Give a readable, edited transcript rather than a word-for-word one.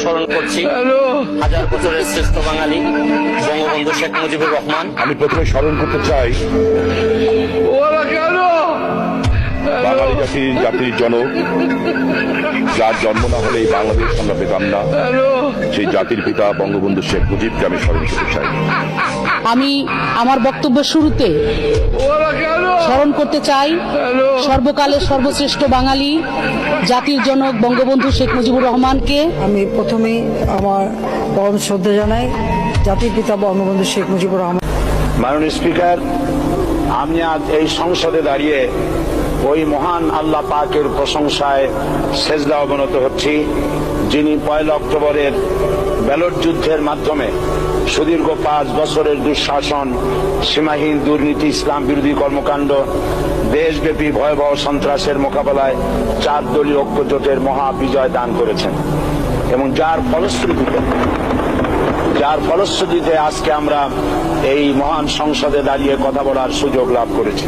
স্মরণ করছি হাজার বছরের শ্রেষ্ঠ বাঙালি বঙ্গবন্ধু শেখ মুজিবুর রহমান। আমি প্রথমে স্মরণ করতে চাই বাঙালি জাতির জনক, যার জন্ম না হলে এই বাংলাদেশ আমরা পেতাম না, সেই জাতির পিতা বঙ্গবন্ধু শেখ মুজিবকে আমি স্মরণ করতে চাই। আমি আমার বক্তব্যের শুরুতে স্মরণ করতে চাই সর্বকালের সর্বশ্রেষ্ঠ বাঙালি জাতির জনক বঙ্গবন্ধু শেখ মুজিবুর রহমানকে। আমি প্রথমেই আমার পরম শ্রদ্ধা জানাই জাতির পিতা বঙ্গবন্ধু শেখ মুজিবুর রহমান। মাননীয় স্পিকার, আমি আজ এই সংসদে দাঁড়িয়ে ওই মহান আল্লাহ পাকের প্রশংসায় সেজদা অবনত হচ্ছি, যিনি 1 অক্টোবরের ব্যালট যুদ্ধের মাধ্যমে সুদীর্ঘ 5 বছরের দুঃশাসন, সীমাহীন দুর্নীতি, ইসলাম বিরোধী কর্মকাণ্ড, দেশব্যাপী ভয়াবহ সন্ত্রাসের মোকাবেলায় 4 দলীয় ঐক্যজোটের মহা বিজয় দান করেছেন এবং যার ফলশ্রুতিতে আজকে আমরা এই মহান সংসদে দাঁড়িয়ে কথা বলার সুযোগ লাভ করেছি।